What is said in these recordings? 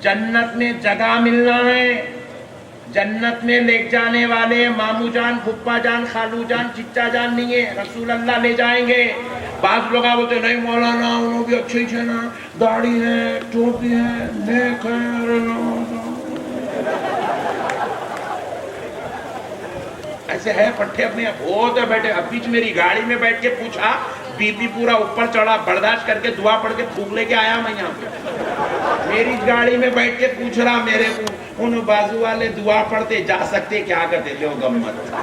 جنت میں جگہ ملنا ہے، جنت میں لے جانے والے مامو جان، پھپھا جان، خالو جان، چچا جان نہیں ہے، رسول اللہ لے جائیں گے۔ بعض لوگ بولتے نہیں مولانا انہوں بھی اچھے ہی نا، داڑھی ہے، ٹوپی ہے، نیک ہے، ایسے ہے پٹھے اپنے بہت بیٹھے۔ اب بیچ میری گاڑی میں بیٹھ کے پوچھا، بی پی پورا اوپر چڑھا، برداشت کر کے دعا پڑھ کے پھونک لے کے آیا میں یہاں پہ۔ میری گاڑی میں بیٹھ کے پوچھ رہا میرے کو، ان بازو والے دعا پڑھتے جا سکتے کیا کرتے جو گمت۔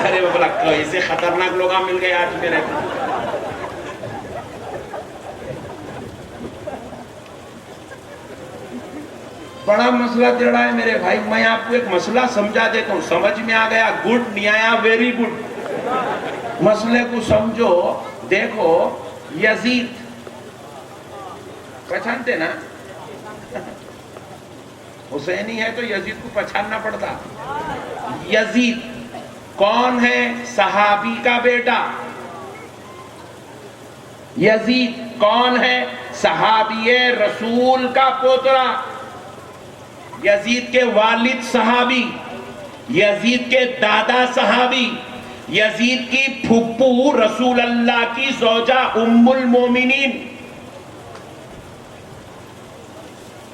ارے بولا ایسے خطرناک لوگ مل گئے آج میرے کو۔ بڑا مسئلہ جڑا ہے میرے بھائی، میں آپ کو ایک مسئلہ سمجھا دیتا ہوں، سمجھ میں آ گیا گڈ، نہیں آیا ویری گڈ۔ مسئلے کو سمجھو۔ دیکھو یزید پہچانتے نا، حسینی ہے تو یزید کو پہچاننا پڑتا۔ یزید کون ہے؟ صحابی کا بیٹا۔ یزید کون ہے؟ صحابی رسول کا پوترا۔ یزید کے والد صحابی، یزید کے دادا صحابی، یزید کی پھپھو رسول اللہ کی زوجہ ام المومنین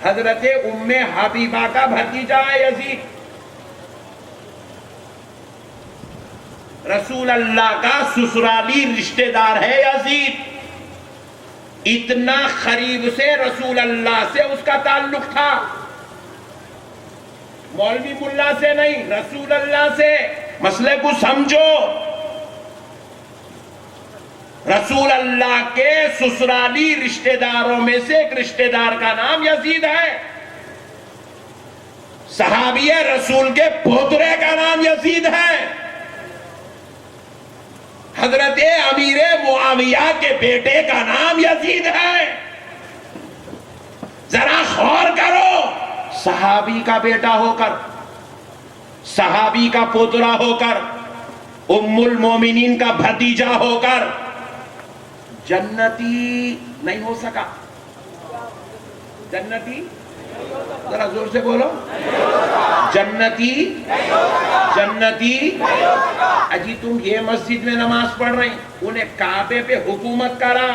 حضرت ام حبیبہ کا بھتیجا ہے یزید۔ رسول اللہ کا سسرالی رشتہ دار ہے یزید۔ اتنا قریب سے رسول اللہ سے اس کا تعلق تھا، مولوی ملا سے نہیں، رسول اللہ سے۔ مسئلے کو سمجھو، رسول اللہ کے سسرالی رشتہ داروں میں سے ایک رشتہ دار کا نام یزید ہے۔ صحابی رسول کے پوترے کا نام یزید ہے۔ حضرت امیر معاویہ کے بیٹے کا نام یزید ہے۔ ذرا غور کرو، صحابی کا بیٹا ہو کر، صحابی کا پوترا ہو کر، ام المومنین کا بھتیجا ہو کر جنتی نہیں ہو سکا۔ جنتی ذرا زور سے بولو، جنتی جنتی۔ اجی تم یہ مسجد میں نماز پڑھ رہے ہیں، انہیں کعبے پہ حکومت کرا،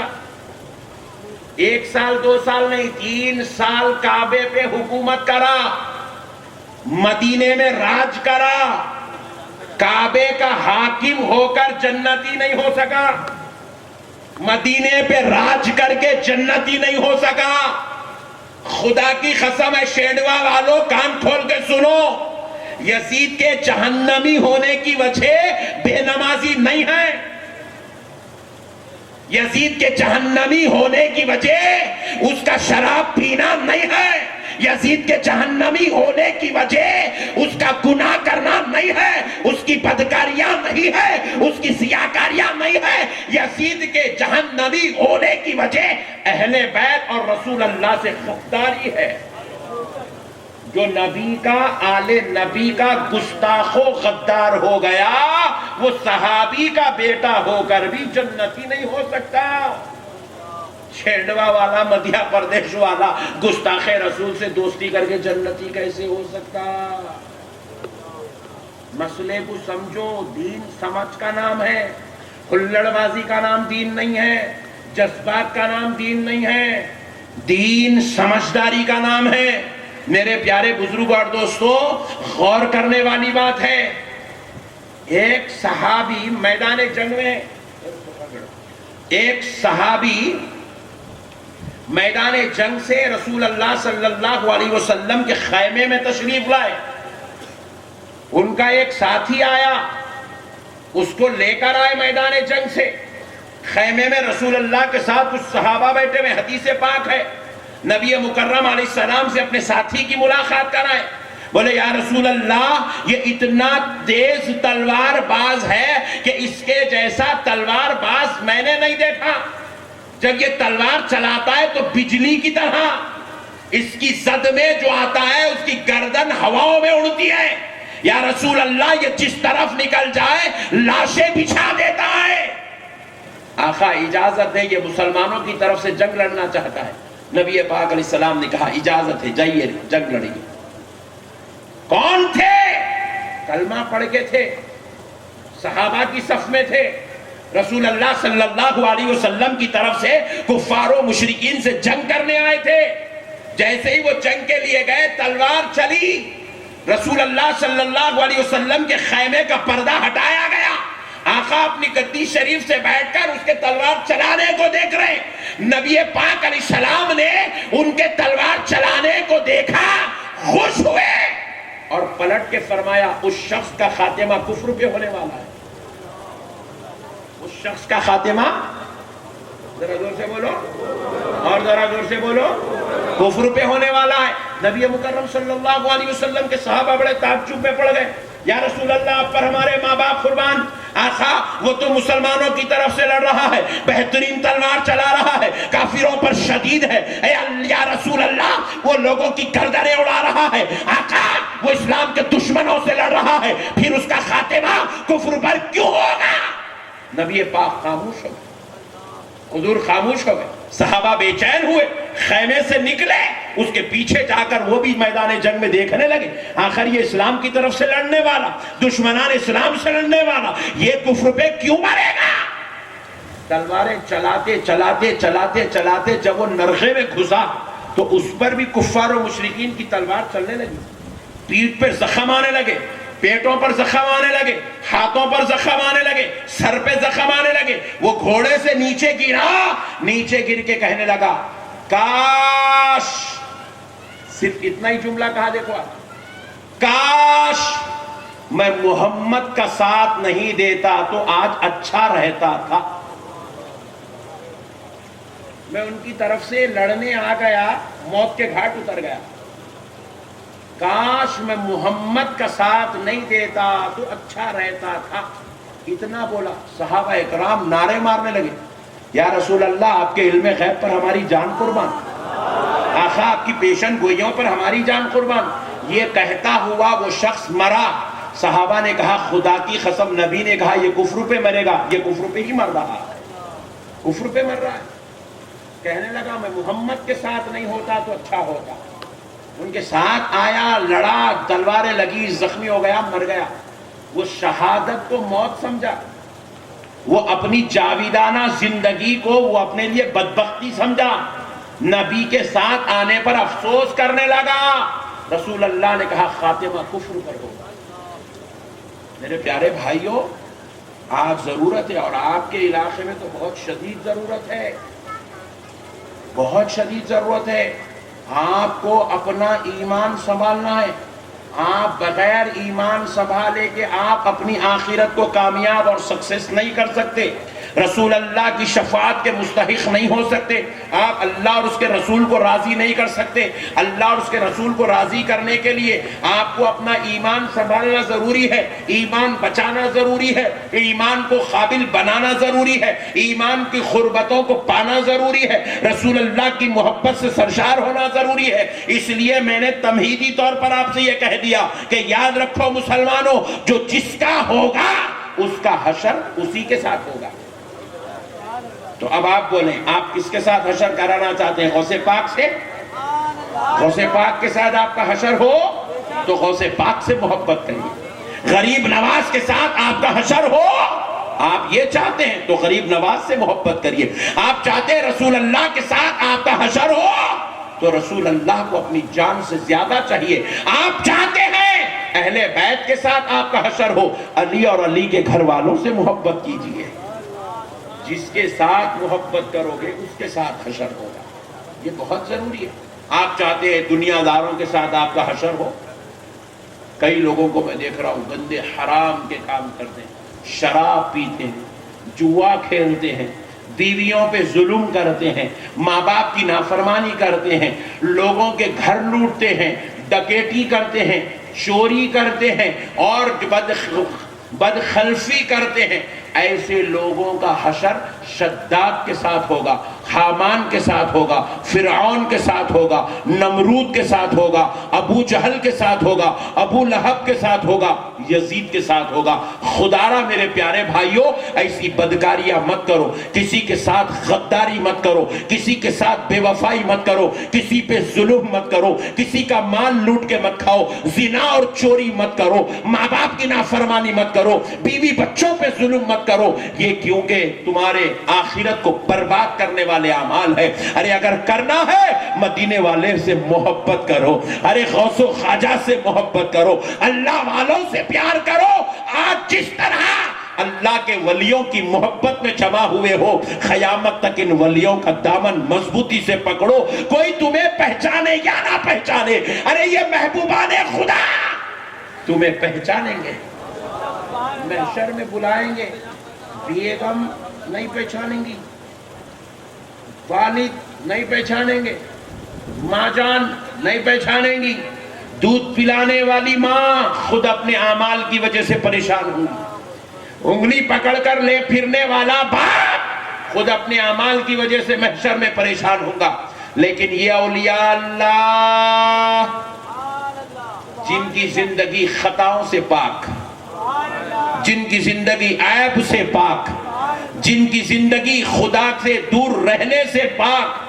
1 سال 2 سال نہیں، 3 سال کعبے پہ حکومت کرا، مدینے میں راج کرا، کعبے کا حاکم ہو کر جنتی نہیں ہو سکا، مدینے پہ راج کر کے جنتی نہیں ہو سکا۔ خدا کی قسم ہے شیڈوا والوں، کان کھول کے سنو، یزید کے جہنمی ہونے کی وجہ بے نمازی نہیں ہے، یزید کے جہنمی ہونے کی وجہ اس کا شراب پینا نہیں ہے، یزید کے جہنمی ہونے کی وجہ اس کا گناہ کرنا نہیں ہے، اس کی بدکاریاں نہیں ہے، اس کی سیاکاریاں نہیں ہے۔ یزید کے جہنمی ہونے کی وجہ اہل بیت اور رسول اللہ سے غداری ہے۔ جو نبی کا، آل نبی کا گستاخ و غدار ہو گیا، وہ صحابی کا بیٹا ہو کر بھی جنتی نہیں ہو سکتا۔ چھیڑوا والا، مدھیہ پردیش والا گستاخ رسول سے دوستی کر کے جنتی کیسے ہو سکتا؟ مسئلے کو سمجھو، دین سمجھ کا نام ہے، ہلڑ بازی کا نام دین نہیں ہے، جذبات کا نام دین نہیں ہے، دین سمجھداری کا نام ہے۔ میرے پیارے بزرگ اور دوستو، غور کرنے والی بات ہے، ایک صحابی میدان جنگ میں، ایک صحابی میدان جنگ سے رسول اللہ صلی اللہ علیہ وسلم کے خیمے میں تشریف لائے۔ ان کا ایک ساتھی آیا، اس کو لے کر آئے میدان جنگ سے، خیمے میں رسول اللہ کے ساتھ کچھ صحابہ بیٹھے ہوئے، حدیث پاک ہے، نبی مکرم علیہ السلام سے اپنے ساتھی کی ملاقات کرائے۔ بولے یا رسول اللہ، یہ اتنا تیز تلوار باز ہے کہ اس کے جیسا تلوار باز میں نے نہیں دیکھا، جب یہ تلوار چلاتا ہے تو بجلی کی طرح اس کی زد میں جو آتا ہے اس کی گردن ہواؤں میں اڑتی ہے۔ یا رسول اللہ، یہ جس طرف نکل جائے لاشیں بچھا دیتا ہے۔ آقا اجازت دے، یہ مسلمانوں کی طرف سے جنگ لڑنا چاہتا ہے۔ نبی پاک علیہ السلام نے کہا اجازت ہے جائیے جنگ لڑیے. کون تھے؟ کلمہ پڑھ کے تھے، صحابہ کی صف میں تھے، رسول اللہ صلی اللہ علیہ وسلم کی طرف سے کفار و مشرکین سے جنگ کرنے آئے تھے. جیسے ہی وہ جنگ کے لیے گئے تلوار چلی، رسول اللہ صلی اللہ علیہ وسلم کے خیمے کا پردہ ہٹایا گیا. آقا اپنی گدی شریف سے بیٹھ کر اس کے تلوار چلانے کو دیکھ رہے ہیں. نبی پاک علیہ السلام نے ان کے تلوار چلانے کو دیکھا، خوش ہوئے اور پلٹ کے فرمایا اس شخص کا خاتمہ کفر پہ ہونے والا ہے. اس شخص کا خاتمہ، ذرا زور سے بولو اور ذرا زور سے بولو، کفر پہ ہونے والا ہے. نبی مکرم صلی اللہ علیہ وسلم کے صحابہ بڑے تعجب میں پڑ گئے. یا رسول اللہ آپ پر ہمارے ماں باپ قربان. آقا وہ تو مسلمانوں کی طرف سے لڑ رہا ہے، بہترین تلوار چلا رہا ہے، کافروں پر شدید ہے. یا رسول اللہ وہ لوگوں کی گردنیں اڑا رہا ہے. آقا وہ اسلام کے دشمنوں سے لڑ رہا ہے، پھر اس کا خاتمہ کفر پر کیوں ہوگا؟ نبی پاک خاموش ہو گئے، حضور خاموش ہو گئے. صحابہ بے چین ہوئے، خیمے سے نکلے، اس کے پیچھے جا کر وہ بھی میدان جنگ میں دیکھنے لگے. آخر یہ اسلام کی طرف سے لڑنے والا، دشمنان اسلام سے لڑنے والا، یہ کفر پہ کیوں مرے گا؟ تلواریں چلاتے چلاتے چلاتے چلاتے جب وہ نرغے میں گھسا تو اس پر بھی کفار و مشرکین کی تلوار چلنے لگی. پیٹھ پر زخم آنے لگے، پیٹوں پر زخم آنے لگے، ہاتھوں پر زخم آنے لگے، سر پہ زخم آنے لگے. وہ گھوڑے سے نیچے گرا، نیچے گر کے کہنے لگا کاش، صرف اتنا ہی جملہ کہا دیکھو آپ، کاش میں محمد کا ساتھ نہیں دیتا تو آج اچھا رہتا تھا. میں ان کی طرف سے لڑنے آ گیا، موت کے گھاٹ اتر گیا. کاش میں محمد کا ساتھ نہیں دیتا تو اچھا رہتا تھا. اتنا بولا. صحابہ اکرام نعرے مارنے لگے، یا رسول اللہ آپ کے علم غیب پر ہماری جان قربان، آقا آپ کی پیشن گوئیوں پر ہماری جان قربان. یہ کہتا ہوا وہ شخص مرا. صحابہ نے کہا خدا کی قسم، نبی نے کہا یہ کفر پہ مرے گا. یہ کفر پہ ہی مر رہا ہے، کفر پہ مر رہا ہے. کہنے لگا میں محمد کے ساتھ نہیں ہوتا تو اچھا ہوتا. ان کے ساتھ آیا، لڑا، تلواریں لگی، زخمی ہو گیا، مر گیا. وہ شہادت کو موت سمجھا، وہ اپنی جاویدانہ زندگی کو وہ اپنے لیے بدبختی سمجھا. نبی کے ساتھ آنے پر افسوس کرنے لگا. رسول اللہ نے کہا خاتمہ کفر پر ہوگا. میرے پیارے بھائیوں، آج ضرورت ہے، اور آپ کے علاقے میں تو بہت شدید ضرورت ہے، بہت شدید ضرورت ہے. آپ کو اپنا ایمان سنبھالنا ہے. آپ بغیر ایمان سنبھالے کہ آپ اپنی آخرت کو کامیاب اور سکسیس نہیں کر سکتے. رسول اللہ کی شفاعت کے مستحق نہیں ہو سکتے. آپ اللہ اور اس کے رسول کو راضی نہیں کر سکتے. اللہ اور اس کے رسول کو راضی کرنے کے لیے آپ کو اپنا ایمان سنبھالنا ضروری ہے، ایمان بچانا ضروری ہے، ایمان کو قابل بنانا ضروری ہے، ایمان کی قربتوں کو پانا ضروری ہے، رسول اللہ کی محبت سے سرشار ہونا ضروری ہے. اس لیے میں نے تمہیدی طور پر آپ سے یہ کہہ دیا کہ یاد رکھو مسلمانوں، جو جس کا ہوگا اس کا حشر اسی کے ساتھ ہوگا. تو اب آپ بولیں، آپ کس کے ساتھ حشر کرانا چاہتے ہیں؟ غوث پاک سے؟ غوث پاک کے ساتھ آپ کا حشر ہو تو غوث پاک سے محبت کریے. غریب نواز کے ساتھ آپ کا حشر ہو، آپ یہ چاہتے ہیں تو غریب نواز سے محبت کریے. آپ چاہتے ہیں رسول اللہ کے ساتھ آپ کا حشر ہو تو رسول اللہ کو اپنی جان سے زیادہ چاہیے. آپ چاہتے ہیں اہل بیت کے ساتھ آپ کا حشر ہو، علی اور علی کے گھر والوں سے محبت کیجیے. جس کے ساتھ محبت کرو گے اس کے ساتھ حشر ہوگا. یہ بہت ضروری ہے. آپ چاہتے ہیں دنیا داروں کے ساتھ آپ کا حشر ہو. کئی لوگوں کو میں دیکھ رہا ہوں گندے حرام کے کام کرتے ہیں، شراب پیتے ہیں، جوا کھیلتے ہیں، بیویوں پہ ظلم کرتے ہیں، ماں باپ کی نافرمانی کرتے ہیں، لوگوں کے گھر لوٹتے ہیں، ڈکیٹی کرتے ہیں، چوری کرتے ہیں اور بدخلفی کرتے ہیں. ایسے لوگوں کا حشر شداد کے ساتھ ہوگا. حامان کے ساتھ ہوگا، فرعون کے ساتھ ہوگا، نمرود کے ساتھ ہوگا، ابو جہل کے ساتھ ہوگا، ابو لہب کے ساتھ ہوگا، یزید کے ساتھ ہوگا۔ خدارا میرے پیارے بھائیوں، ایسی بدکاریاں مت کرو، کسی کے ساتھ غداری مت کرو، کسی کے ساتھ بے وفائی مت کرو، کسی پہ ظلم مت کرو، کسی کا مال لوٹ کے مت کھاؤ، زنا اور چوری مت کرو، ماں باپ کی نافرمانی مت کرو، بیوی بچوں پہ ظلم مت کرو، یہ کیونکہ تمہارے آخرت کو برباد کرنے والے اعمال ہے۔ ارے اگر کرنا ہے مدینے والے سے محبت کرو، ارے غوث و خواجہ سے محبت کرو، اللہ والوں سے پیار کرو۔ آج جس طرح اللہ کے ولیوں کی محبت میں جمع ہوئے ہو، قیامت تک ان ولیوں کا دامن مضبوطی سے پکڑو، کوئی تمہیں پہچانے یا نہ پہچانے، ارے یہ محبوبان خدا تمہیں پہچانیں گے، محشر میں بلائیں گے، بیگم نہیں پہچانیں گی، والد نہیں پہچانیں گے، ماں جان نہیں پہچانیں گی، دودھ پلانے والی ماں خود اپنے اعمال کی وجہ سے پریشان ہوں گی، انگلی پکڑ کر لے پھرنے والا باپ خود اپنے اعمال کی وجہ سے محشر میں پریشان ہوگا۔ لیکن یہ اولیاء اللہ جن کی زندگی خطاؤں سے پاک، جن کی زندگی عیب سے پاک، جن کی زندگی خدا سے دور رہنے سے پاک،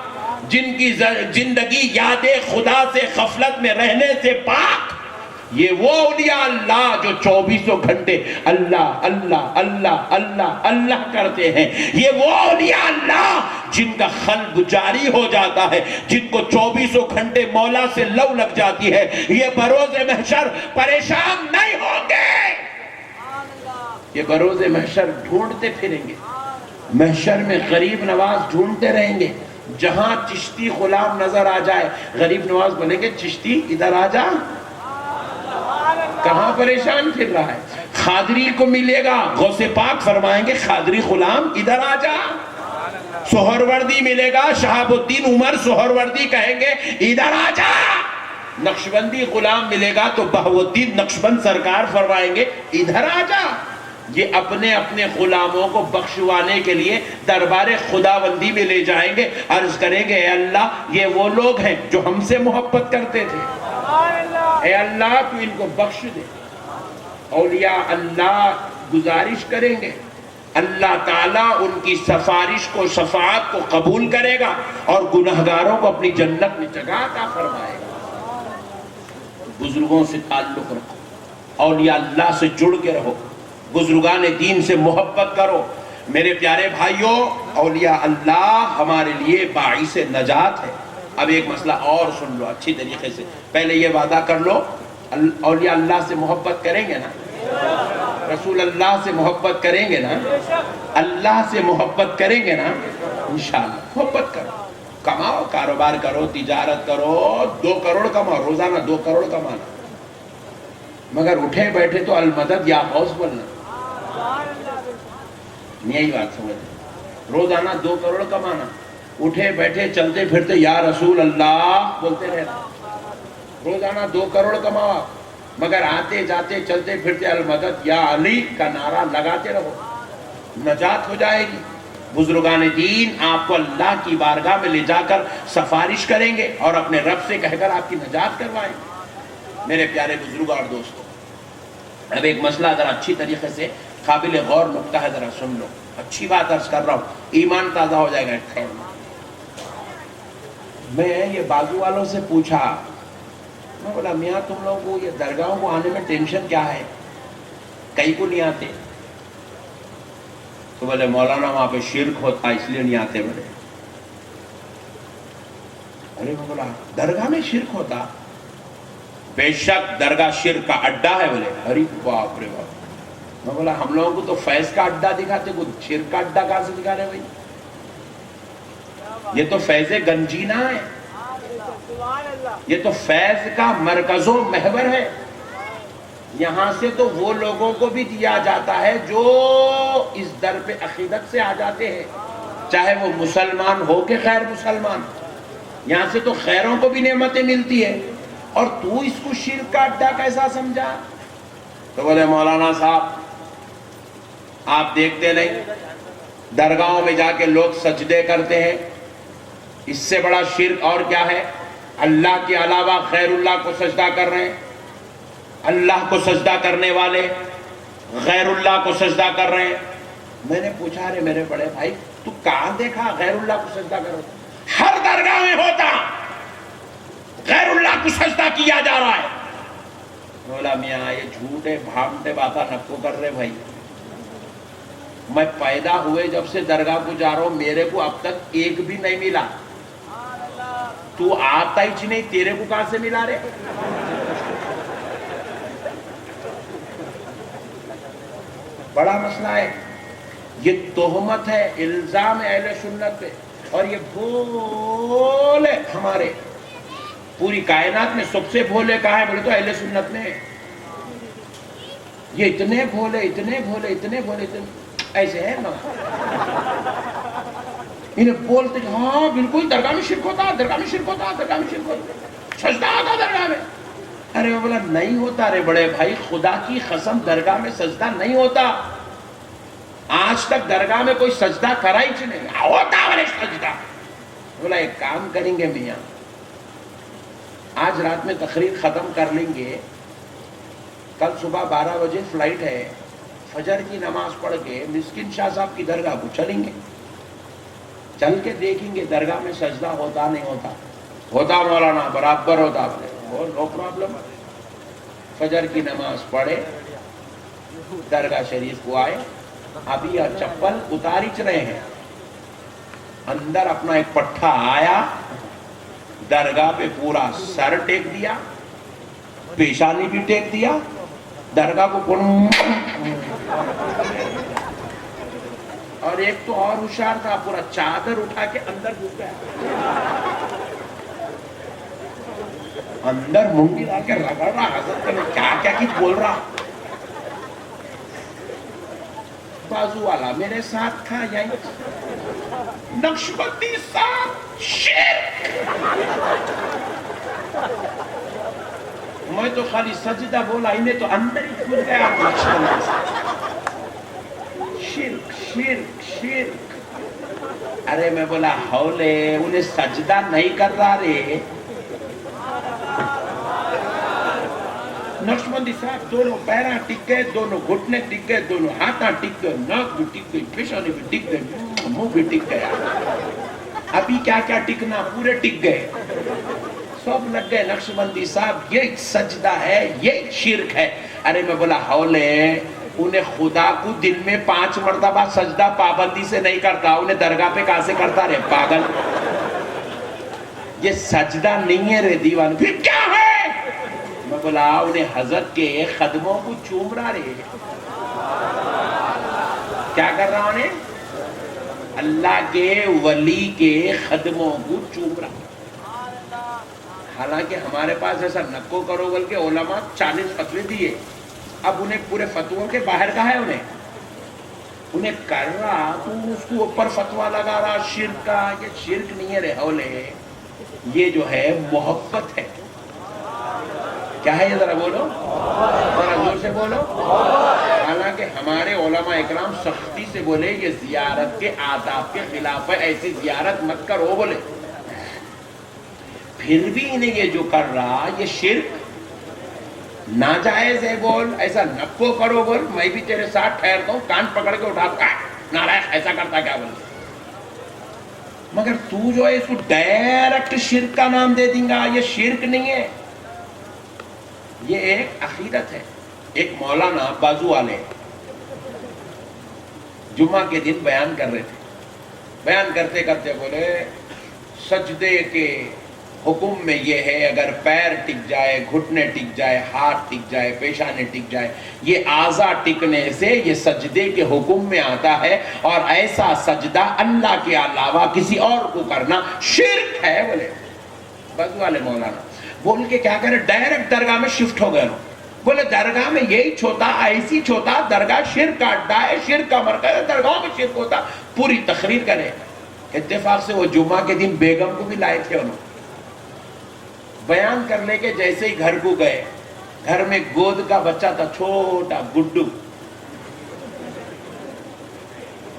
جن کی زندگی یاد خدا سے غفلت میں رہنے سے پاک، یہ وہ اولیاء اللہ جو 24 گھنٹے اللہ اللہ اللہ اللہ اللہ کرتے ہیں، یہ وہ اولیاء اللہ جن کا قلب جاری ہو جاتا ہے، جن کو 24 گھنٹے مولا سے لو لگ جاتی ہے، یہ بروز محشر پریشان نہیں ہوں گے، یہ بروز محشر ڈھونڈتے پھریں گے، محشر میں غریب نواز ڈھونڈتے رہیں گے، جہاں چشتی غلام نظر آ جائے غریب نواز بولیں گے چشتی ادھر آ جا، کہاں پریشان پھر رہا ہے، خادری کو ملے گا غوث پاک فرمائیں گے خادری غلام ادھر آ جا، سہروردی ملے گا شہاب الدین عمر سہروردی کہیں گے ادھر آ جا، نقشبندی غلام ملے گا تو بہاؤالدین نقشبند سرکار فرمائیں گے ادھر آ جا۔ یہ اپنے اپنے غلاموں کو بخشوانے کے لیے دربار خداوندی میں لے جائیں گے، عرض کریں گے اے اللہ یہ وہ لوگ ہیں جو ہم سے محبت کرتے تھے، اے اللہ تو ان کو بخش دے۔ اولیاء اللہ گزارش کریں گے، اللہ تعالیٰ ان کی سفارش کو شفاعت کو قبول کرے گا اور گناہگاروں کو اپنی جنت میں جگہ عطا فرمائے گا۔ بزرگوں سے تعلق رکھو، اولیاء اللہ سے جڑ کے رہو، بزرگان دین سے محبت کرو۔ میرے پیارے بھائیوں، اولیاء اللہ ہمارے لیے باعث نجات ہے۔ اب ایک مسئلہ اور سن لو اچھی طریقے سے، پہلے یہ وعدہ کر لو اولیاء اللہ سے محبت کریں گے نا، رسول اللہ سے محبت کریں گے نا، اللہ سے محبت کریں گے نا، انشاءاللہ محبت کرو، کماؤ، کاروبار کرو، تجارت کرو، 2 کروڑ کماؤ، روزانہ 2 کروڑ کمانا، مگر اٹھے بیٹھے تو المدد یا غوث بولنا، یہی بات سمجھ، روزانہ 2 کروڑ کمانا، اٹھے بیٹھے چلتے پھرتے یا رسول اللہ بولتے رہنا، روزانہ 2 کروڑ کماؤ، مگر آتے جاتے چلتے پھرتے المدد یا علی کا نعرہ لگاتے رہو، نجات ہو جائے گی۔ بزرگان دین آپ کو اللہ کی بارگاہ میں لے جا کر سفارش کریں گے اور اپنے رب سے کہہ کر آپ کی نجات کروائیں گے۔ میرے پیارے بزرگ اور دوستو، اب ایک مسئلہ ذرا اچھی طریقے سے قابل غور نکتہ ہے، ذرا سن لو، اچھی بات عرض کر رہا ہوں، ایمان تازہ ہو جائے گا خیر میں یہ بازو والوں سے پوچھا، میں بولا میاں تم لوگوں کو یہ درگاہوں کو آنے میں ٹینشن کیا ہے، کئی کو نہیں آتے؟ تو بولے مولانا وہاں پہ شرک ہوتا اس لیے نہیں آتے۔ بولے ارے میں بولا درگاہ میں شرک ہوتا؟ بے شک درگاہ شرک کا اڈا ہے۔ بولے ارے باپ رے باپ۔ میں بولا ہم لوگوں کو تو فیض کا اڈا دکھاتے، کو شرک کا اڈا کہاں سے دکھا رہے بھائی؟ یہ تو فیض گنجینا ہے، یہ تو فیض کا مرکز و محور ہے، یہاں سے تو وہ لوگوں کو بھی دیا جاتا ہے جو اس در پہ عقیدت سے آ جاتے ہیں، چاہے وہ مسلمان ہو کہ غیر مسلمان، یہاں سے تو خیروں کو بھی نعمتیں ملتی ہے، اور تو اس کو شرک کا اڈا کیسا سمجھا؟ تو بولے مولانا صاحب آپ دیکھتے نہیں درگاہوں میں جا کے لوگ سجدے کرتے ہیں، اس سے بڑا شرک اور کیا ہے؟ اللہ کے علاوہ غیر اللہ کو سجدہ کر رہے ہیں. اللہ کو سجدہ کرنے والے غیر اللہ کو سجدہ کر رہے ہیں. میں نے پوچھا رے میرے بڑے بھائی تو کہاں دیکھا غیر اللہ کو سجدہ کرو؟ ہر درگاہ میں ہوتا غیر اللہ کو سجدہ کیا جا رہا ہے. بولا میاں یہ جھوٹے بھامٹے باتاں نکو کر رہے بھائی. میں پیدا ہوئے جب سے درگاہ کو جا رہا ہوں, میرے کو اب تک ایک بھی نہیں ملا. تو آتا ہی نہیں, تیرے کو کہاں سے ملا رے؟ بڑا مسئلہ ہے. یہ تہمت ہے, الزام ہے اہل سنت پہ. اور یہ بھولے ہمارے پوری کائنات میں سب سے بھولے کہاں ہے بولے تو اہل سنت نے. یہ اتنے بھولے اتنے بھولے اتنے بھولے ایسے ہے نا, انہیں بولتے کہ ہاں بالکل درگاہ میں شرک ہوتا, درگاہ میں شرک ہوتا, درگاہ میں شرک ہوتا, سجدہ ہوتا درگاہ میں. ارے وہ بولا نہیں ہوتا رے بڑے بھائی, خدا کی قسم درگاہ میں سجدہ نہیں ہوتا. آج تک درگاہ میں کوئی سجدہ کرا ہی نہیں ہوتا بولے سجدہ. بولا ایک کام کریں گے میاں, آج رات میں تقریر ختم کر لیں گے, کل صبح 12 بجے فلائٹ ہے, فجر کی نماز پڑھ کے مسکین شاہ صاحب کی درگاہ کو چلیں گے, چل کے دیکھیں گے درگاہ میں سجدہ ہوتا نہیں ہوتا. ہوتا مولانا برابر ہوتا, نو پرابلم. فجر کی نماز پڑھے, درگاہ شریف کو آئے, ابھی چپل اتاری چ رہے ہیں, اندر اپنا ایک پٹھا آیا, درگاہ پہ پورا سر ٹیک دیا, پیشانی بھی ٹیک دیا, درگاہ کو اور ایک تو اور ہوشیار تھا, پورا چادر اٹھا کے اندر گھس گیا, اندر منگی لا کے رگڑ رہا, حضرت میں کیا کیا کچھ بول رہا. بازو والا میرے ساتھ تھا یہیں, نقشبندی صاحب شرک. میں تو خالی سجدہ بولا, انہیں تو اندر ہی کھل گیا نقشبندی صاحب. شرک شرک شرک. ارے میں بولا ہولے, انہیں سجدہ نہیں کر رہا رے. نقشبندی صاحب دونوں پیراں ٹک گئے, دونوں گھٹنے ٹک گئے, دونوں ہاتھاں ٹک گئے, ناک بھی ٹک گئی, پیشانی بھی ٹک گئی, منہ بھی ٹک گیا. ابھی کیا کیا ٹکنا, پورے ٹک گئے, سب لگ گئے. نقشبندی صاحب یہ سجدہ ہے, یہ شرک ہے. ارے میں بولا ہولے, انہیں خدا کو دن میں 5 مرتبہ سجدہ پابندی سے نہیں کرتا, انہیں درگاہ پہ کہاں سے کرتا رے پاگل. یہ سجدہ نہیں ہے رے دیوان, پھر کیا ہے؟ میں بولا انہیں حضرت کے قدموں کو چوم رہا رے. کیا کر رہا انہیں؟ اللہ کے ولی کے قدموں کو چوم رہا. حالانکہ ہمارے پاس ایسا نکو کرو بول کے علماء 40 فتوے دیے, اب انہیں پورے فتووں کے باہر کا ہے, انہیں کر رہا تو اس کو اوپر فتوا لگا رہا شرک کا. یہ شرک نہیں ہے رے ہولے, یہ جو ہے محبت ہے. کیا ہے یہ ذرا بولو, ذرا زور سے بولو. حالانکہ ہمارے علماء اکرام سختی سے بولے یہ زیارت کے آداب کے خلاف ہے, ایسی زیارت مت کرو بولے. پھر بھی انہیں یہ جو کر رہا یہ شرک ناجائز ہے بول, ایسا نکو کرو بول. میں بھی تیرے ساتھ ٹھہرتا ہوں, کان پکڑ کے اٹھاتا, نالائق ایسا کرتا کیا بول. مگر تو جو ہے اس کو ڈائریکٹ شرک کا نام دے دیں گا, یہ شرک نہیں ہے, یہ ایک عقیدت ہے. ایک مولانا بازو والے جمعہ کے دن بیان کر رہے تھے, بیان کرتے کرتے بولے سجدے کے حکم میں یہ ہے اگر پیر ٹک جائے, گھٹنے ٹک جائے, ہاتھ ٹک جائے, پیشانے ٹک جائے, یہ اعضاء ٹکنے سے یہ سجدے کے حکم میں آتا ہے, اور ایسا سجدہ اللہ کے علاوہ کسی اور کو کرنا شرک ہے. بولے بازو والے مولانا بول کے کیا کرے, ڈائریکٹ درگاہ میں شفٹ ہو گئے. بولے درگاہ میں یہی چھوتا, ایسی چھوتا, درگاہ شرک کا اڈا ہے, شرک کا مرکز ہے, درگاہ میں شرک ہوتا. پوری تقریر کرے. اتفاق سے وہ جمعہ کے دن بیگم کو بھی لائے تھے, انہوں بیان کر لے کے جیسے ہی گھر کو گئے, گھر میں گود کا بچہ تھا چھوٹا گڈو.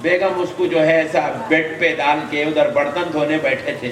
بیگم اس کو جو ہے ایسا بیڈ پہ ڈال کے ادھر برتن دھونے بیٹھے تھے,